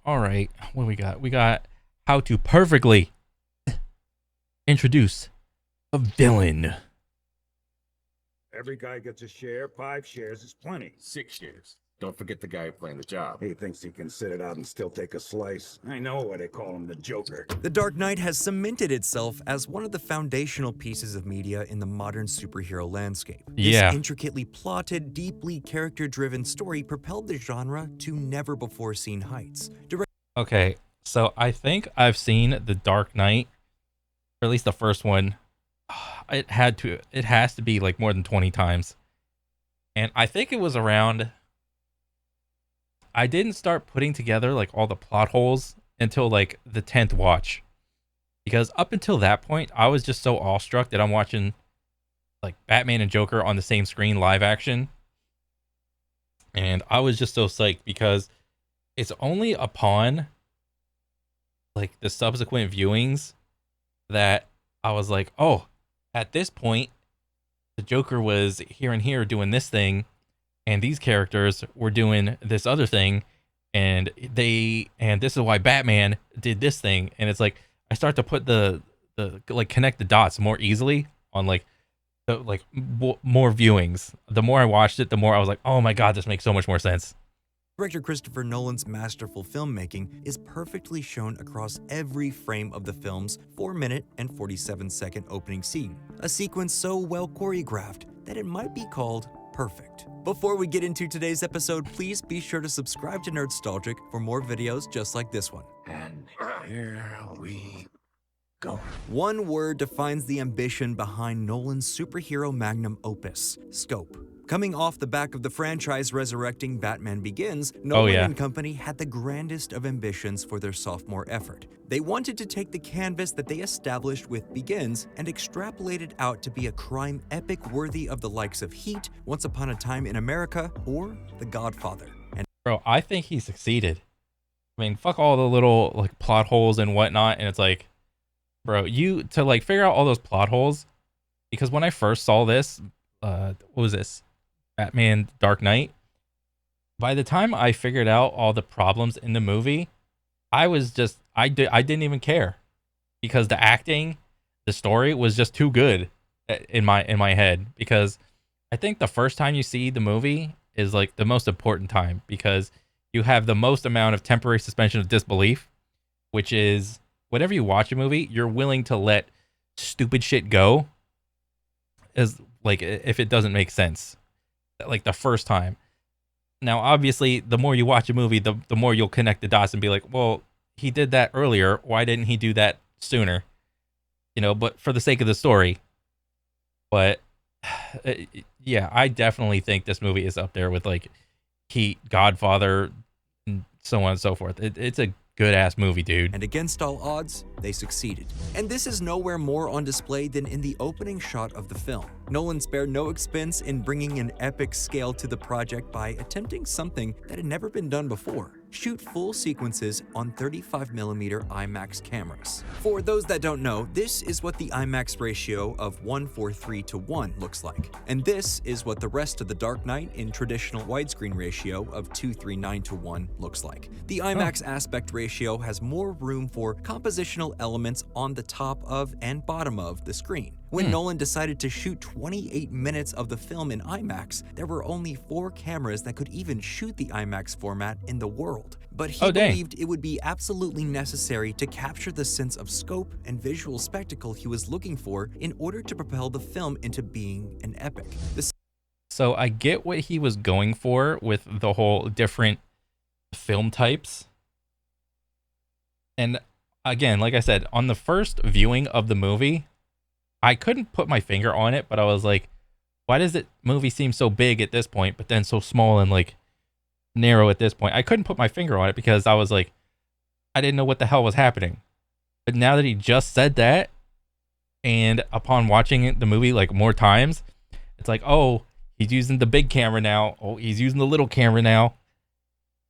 All right, what do we got? We got how to perfectly introduce a villain. Every guy gets a share. 5 shares is plenty. 6 years. Don't forget the guy playing the job. He thinks he can sit it out and still take a slice. I know why they call him the Joker. The Dark Knight has cemented itself as one of the foundational pieces of media in the modern superhero landscape. Yeah. This intricately plotted, deeply character-driven story propelled the genre to never-before-seen heights. Okay, so I think I've seen The Dark Knight, or at least the first one. It has to be like more than 20 times. And I think it was around, I didn't start putting together like all the plot holes until like the 10th watch. Because up until that point, I was just so awestruck that I'm watching like Batman and Joker on the same screen live action. And I was just so psyched because it's only upon like the subsequent viewings that I was like, oh, at this point, the Joker was here and here doing this thing, and these characters were doing this other thing, and this is why Batman did this thing. And it's like I start to put the like connect the dots more easily on like the more viewings. The more I watched it, the more I was like, oh my god, this makes so much more sense. Director Christopher Nolan's masterful filmmaking is perfectly shown across every frame of the film's 4-minute and 47-second opening scene, a sequence so well choreographed that it might be called perfect. Before we get into today's episode, please be sure to subscribe to Nerdstalgic for more videos just like this one. And here we go. One word defines the ambition behind Nolan's superhero magnum opus: scope. Coming off the back of the franchise resurrecting Batman Begins, Nolan and company had the grandest of ambitions for their sophomore effort. They wanted to take the canvas that they established with Begins and extrapolate it out to be a crime epic worthy of the likes of Heat, Once Upon a Time in America, or The Godfather. And bro, I think he succeeded. I mean, fuck all the little like plot holes and whatnot, and it's like, bro, you to like figure out all those plot holes, because when I first saw this, what was this? Batman Dark Knight. By the time I figured out all the problems in the movie, I didn't even care, because the acting, the story was just too good in my head. Because I think the first time you see the movie is like the most important time, because you have the most amount of temporary suspension of disbelief, which is whenever you watch a movie, you're willing to let stupid shit go, as like if it doesn't make sense. Like the first time. Now, obviously, the more you watch a movie, the more you'll connect the dots and be like, well, he did that earlier. Why didn't he do that sooner? You know, but for the sake of the story. But yeah, I definitely think this movie is up there with like Heat, Godfather, and so on and so forth. It's a good ass movie, dude. And against all odds, they succeeded. And this is nowhere more on display than in the opening shot of the film. Nolan spared no expense in bringing an epic scale to the project by attempting something that had never been done before: shoot full sequences on 35mm IMAX cameras. For those that don't know, this is what the IMAX ratio of 1:43:1 looks like. And this is what the rest of The Dark Knight in traditional widescreen ratio of 2:39:1 looks like. The IMAX aspect ratio has more room for compositional elements on the top of and bottom of the screen. When Nolan decided to shoot 28 minutes of the film in IMAX, there were only 4 cameras that could even shoot the IMAX format in the world. But he believed it would be absolutely necessary to capture the sense of scope and visual spectacle he was looking for in order to propel the film into being an epic. So I get what he was going for with the whole different film types. And again, like I said, on the first viewing of the movie, I couldn't put my finger on it, but I was like, why does the movie seem so big at this point, but then so small and like narrow at this point? I couldn't put my finger on it because I was like, I didn't know what the hell was happening. But now that he just said that, and upon watching the movie like more times, it's like, oh, he's using the big camera now. Oh, he's using the little camera now.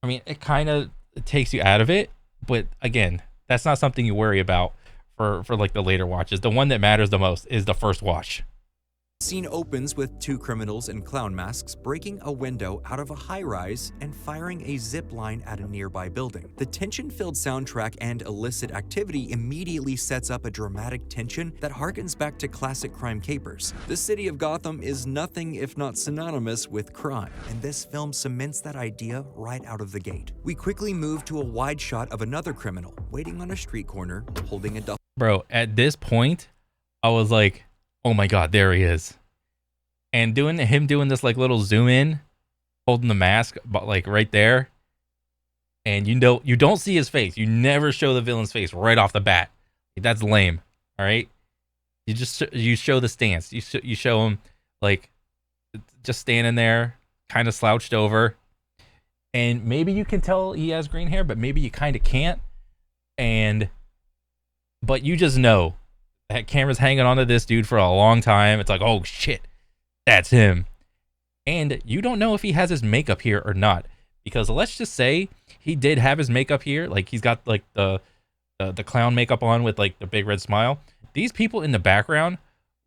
I mean, it kind of takes you out of it, but again, that's not something you worry about for like the later watches. The one that matters the most is the first watch. Scene opens with two criminals in clown masks breaking a window out of a high-rise and firing a zip line at a nearby building. The tension-filled soundtrack and illicit activity immediately sets up a dramatic tension that harkens back to classic crime capers. The city of Gotham is nothing if not synonymous with crime, and this film cements that idea right out of the gate. We quickly move to a wide shot of another criminal waiting on a street corner holding a duffel. Bro, at this point, I was like, oh my god, there he is. And doing this like little zoom in, holding the mask, but like right there, and you don't see his face. You never show the villain's face right off the bat. That's lame. All right, you show the stance. You show him like just standing there, kind of slouched over, and maybe you can tell he has green hair, but maybe you kind of can't. But you just know that camera's hanging onto this dude for a long time. It's like, oh shit, that's him. And you don't know if he has his makeup here or not, because let's just say he did have his makeup here. Like he's got like the clown makeup on with like the big red smile. These people in the background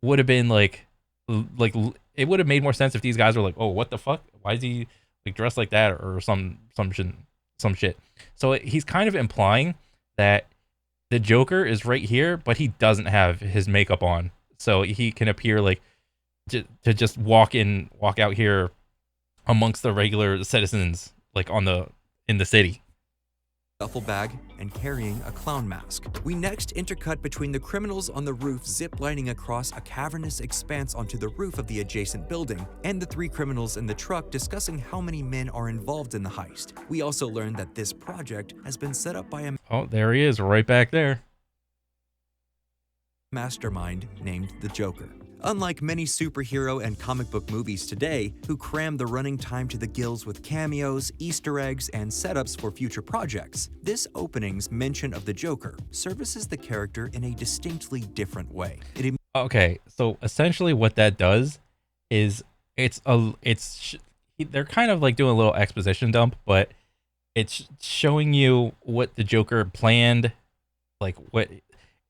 would have been like it would have made more sense if these guys were like, oh, what the fuck? Why is he like dressed like that or some shit? So he's kind of implying that the Joker is right here, but he doesn't have his makeup on, so he can appear like to just walk out here amongst the regular citizens, like in the city. Duffel bag and carrying a clown mask. We next intercut between the criminals on the roof zip-lining across a cavernous expanse onto the roof of the adjacent building, and the three criminals in the truck discussing how many men are involved in the heist. We also learn that this project has been set up by a there he is, right back there. mastermind named the Joker. Unlike many superhero and comic book movies today, who cram the running time to the gills with cameos, Easter eggs, and setups for future projects, this opening's mention of the Joker services the character in a distinctly different way. Okay, so essentially what that does is they're kind of like doing a little exposition dump, but it's showing you what the Joker planned, like what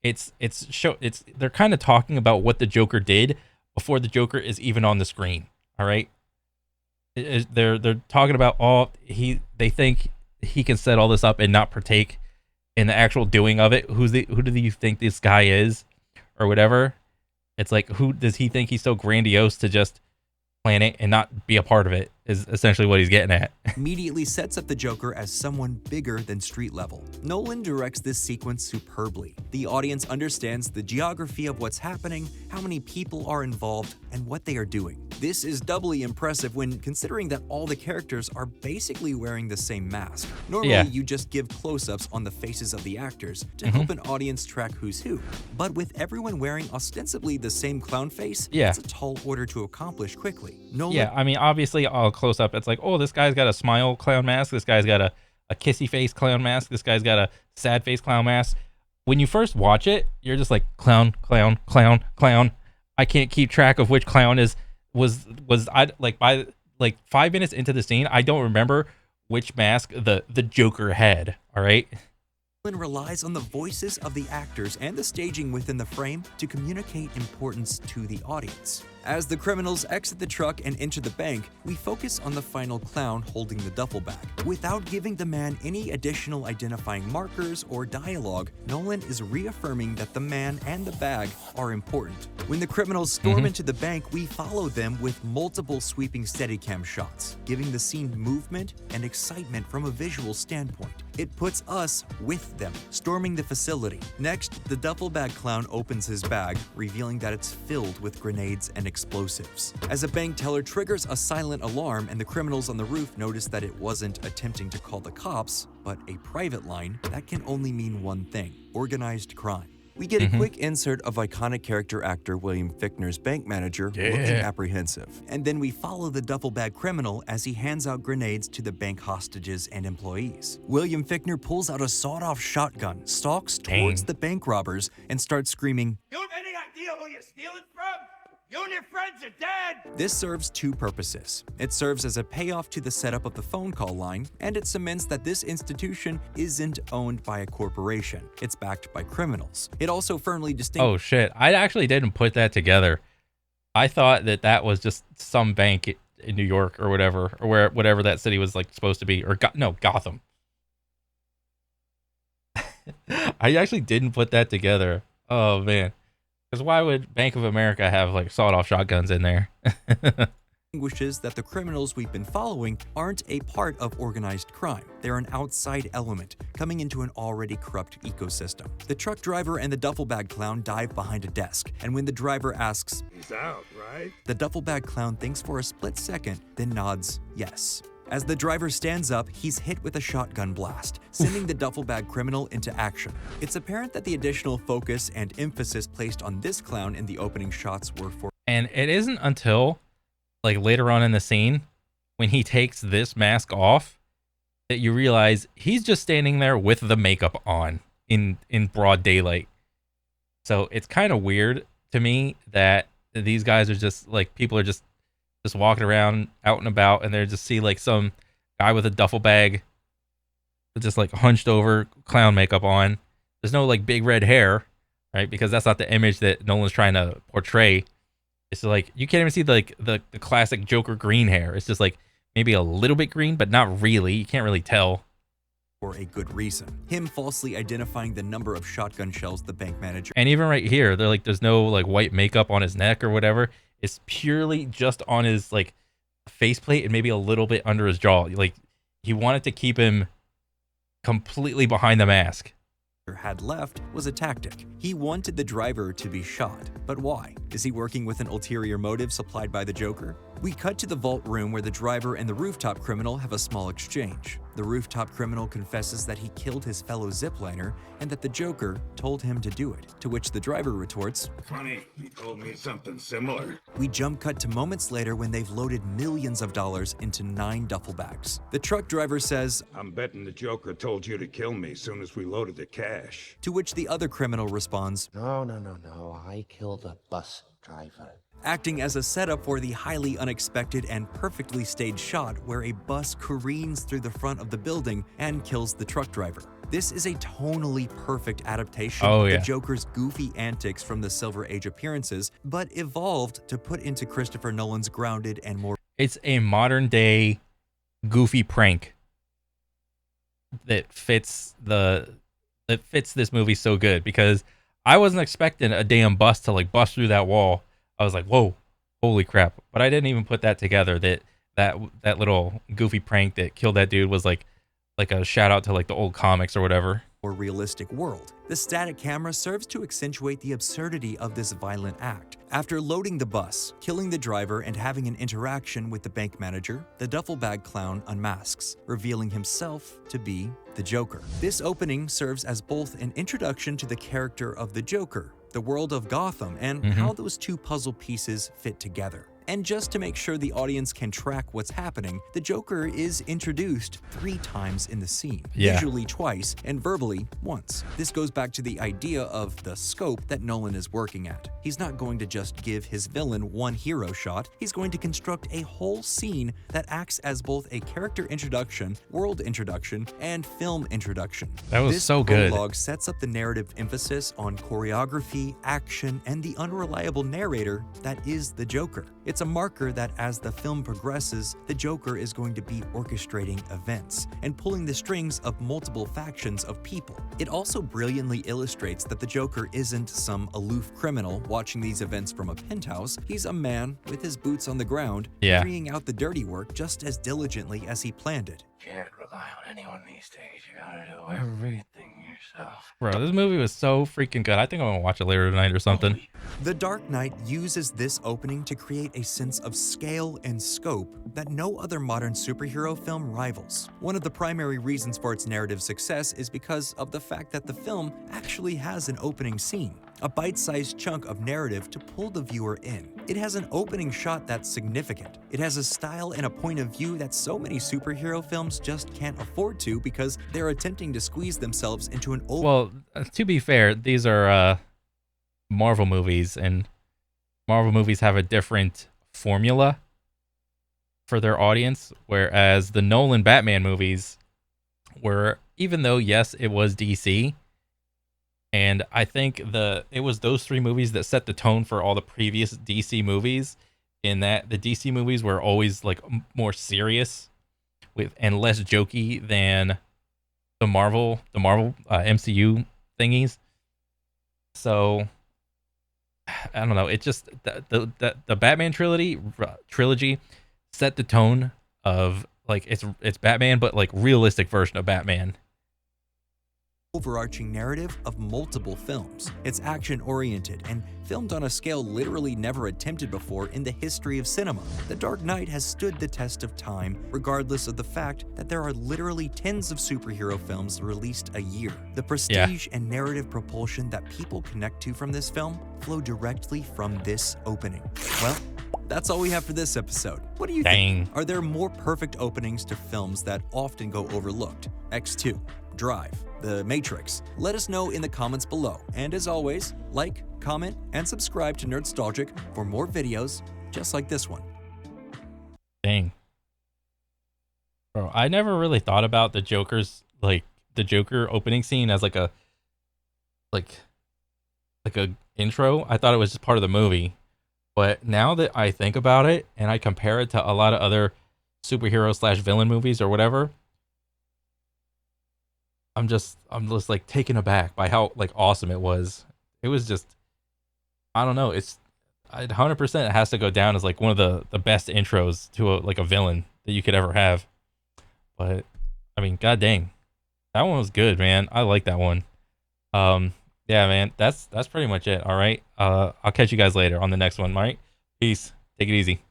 they're kind of talking about what the Joker did before the Joker is even on the screen. All right, they're talking about they think he can set all this up and not partake in the actual doing of it. Who do you think this guy is, or whatever? It's like, who does he think he's so grandiose to just plan it and not be a part of it, is essentially what he's getting at. Immediately sets up the Joker as someone bigger than street level. Nolan directs this sequence superbly. The audience understands the geography of what's happening, how many people are involved, and what they are doing. This is doubly impressive when considering that all the characters are basically wearing the same mask. Normally, you just give close-ups on the faces of the actors to help an audience track who's who. But with everyone wearing ostensibly the same clown face, it's a tall order to accomplish quickly. Nolan I mean, obviously, all close up, it's like, oh, this guy's got a smile clown mask. This guy's got a kissy face clown mask. This guy's got a sad face clown mask. When you first watch it, you're just like, clown, clown, clown, clown. I can't keep track of which clown was I like by like 5 minutes into the scene, I don't remember which mask the Joker had. All right. relies on the voices of the actors and the staging within the frame to communicate importance to the audience. As the criminals exit the truck and enter the bank, we focus on the final clown holding the duffel bag. Without giving the man any additional identifying markers or dialogue, Nolan is reaffirming that the man and the bag are important. When the criminals storm into the bank, we follow them with multiple sweeping Steadicam shots, giving the scene movement and excitement from a visual standpoint. It puts us with them, storming the facility. Next, the duffel bag clown opens his bag, revealing that it's filled with grenades and explosives. As a bank teller triggers a silent alarm and the criminals on the roof notice that it wasn't attempting to call the cops, but a private line, that can only mean one thing: organized crime. We get a quick insert of iconic character actor William Fichtner's bank manager looking apprehensive. And then we follow the duffel bag criminal as he hands out grenades to the bank hostages and employees. William Fichtner pulls out a sawed-off shotgun, stalks towards the bank robbers, and starts screaming, "You have any idea who you're stealing from? You and your friends are dead!" This serves two purposes. It serves as a payoff to the setup of the phone call line, and it cements that this institution isn't owned by a corporation. It's backed by criminals. It also firmly distinguishes... Oh shit, I actually didn't put that together. I thought that was just some bank in New York or whatever, or whatever that city was like supposed to be, or no, Gotham. I actually didn't put that together. Oh man, because why would Bank of America have like sawed-off shotguns in there? Distinguishes that the criminals we've been following aren't a part of organized crime. They're an outside element coming into an already corrupt ecosystem. The truck driver and the duffel bag clown dive behind a desk, and when the driver asks, He's out, right? the duffel bag clown thinks for a split second, then nods yes. As the driver stands up, he's hit with a shotgun blast, sending the duffel bag criminal into action. It's apparent that the additional focus and emphasis placed on this clown in the opening shots were for. And it isn't until like later on in the scene when he takes this mask off that you realize he's just standing there with the makeup on in broad daylight. So it's kind of weird to me that these guys are just like, people are just walking around out and about, and they just see like some guy with a duffel bag with just like hunched over clown makeup on. There's no like big red hair, right? Because that's not the image that Nolan's trying to portray. It's like you can't even see like the classic Joker green hair. It's just like maybe a little bit green, but not really. You can't really tell. For a good reason. Him falsely identifying the number of shotgun shells the bank manager. And even right here, they're like, there's no like white makeup on his neck or whatever. It's purely just on his like faceplate and maybe a little bit under his jaw. Like he wanted to keep him completely behind the mask. Had left was a tactic. He wanted the driver to be shot. But why? Is he working with an ulterior motive supplied by the Joker? We cut to the vault room where the driver and the rooftop criminal have a small exchange. The rooftop criminal confesses that he killed his fellow zipliner and that the Joker told him to do it, to which the driver retorts, Funny, he told me something similar. We jump cut to moments later when they've loaded millions of dollars into 9 duffel bags. The truck driver says, I'm betting the Joker told you to kill me as soon as we loaded the cash. to which the other criminal responds, No. I killed a bus driver. acting as a setup for the highly unexpected and perfectly staged shot where a bus careens through the front of the building and kills the truck driver. This is a tonally perfect adaptation of the Joker's goofy antics from the Silver Age appearances, but evolved to put into Christopher Nolan's grounded and more. It's a modern day goofy prank that fits this movie so good, because I wasn't expecting a damn bus to like bust through that wall. I was like, whoa, holy crap. But I didn't even put that together, that little goofy prank that killed that dude was like a shout out to like the old comics or whatever. More realistic world. The static camera serves to accentuate the absurdity of this violent act. After loading the bus, killing the driver, and having an interaction with the bank manager, the duffel bag clown unmasks, revealing himself to be the Joker. This opening serves as both an introduction to the character of the Joker, the world of Gotham, and how those two puzzle pieces fit together. And just to make sure the audience can track what's happening, the Joker is introduced 3 times in the scene, visually twice and verbally once. This goes back to the idea of the scope that Nolan is working at. He's not going to just give his villain one hero shot, he's going to construct a whole scene that acts as both a character introduction, world introduction, and film introduction. That was this so good. prologue sets up the narrative emphasis on choreography, action, and the unreliable narrator that is the Joker. It's a marker that as the film progresses, the Joker is going to be orchestrating events and pulling the strings of multiple factions of people. It also brilliantly illustrates that the Joker isn't some aloof criminal watching these events from a penthouse. He's a man with his boots on the ground, carrying out the dirty work just as diligently as he planned it. Can't rely on anyone these days. You gotta do everything yourself. Bro, this movie was so freaking good. I think I'm gonna watch it later tonight or something. The Dark Knight uses this opening to create a sense of scale and scope that no other modern superhero film rivals. One of the primary reasons for its narrative success is because of the fact that the film actually has an opening scene, a bite-sized chunk of narrative to pull the viewer in. It has an opening shot that's significant. It has a style and a point of view that so many superhero films just can't afford to because they're attempting to squeeze themselves into an Well, to be fair, these are Marvel movies, and Marvel movies have a different formula for their audience, whereas the Nolan Batman movies were, even though yes, it was DC, And I think it was those three movies that set the tone for all the previous DC movies. In that the DC movies were always like more serious with and less jokey than the Marvel MCU thingies. So I don't know. It just the Batman trilogy set the tone of like it's Batman, but like realistic version of Batman. Overarching narrative of multiple films. It's action-oriented and filmed on a scale literally never attempted before in the history of cinema. The Dark Knight has stood the test of time, regardless of the fact that there are literally tens of superhero films released a year. The prestige and narrative propulsion that people connect to from this film flow directly from this opening. Well, that's all we have for this episode. What do you think? Are there more perfect openings to films that often go overlooked? X2, Drive, The Matrix? Let us know in the comments below. And as always, like, comment, and subscribe to Nerdstalgic for more videos just like this one. Dang. Bro, I never really thought about the Joker's the Joker opening scene as like a intro. I thought it was just part of the movie. But now that I think about it and I compare it to a lot of other superhero / villain movies or whatever, I'm just like taken aback by how like awesome it was. It was just, I don't know. It's 100% it has to go down as like one of the best intros to a villain that you could ever have. But I mean, god dang, that one was good, man. I like that one. Yeah, man, that's pretty much it. All right. I'll catch you guys later on the next one. All right. Peace. Take it easy.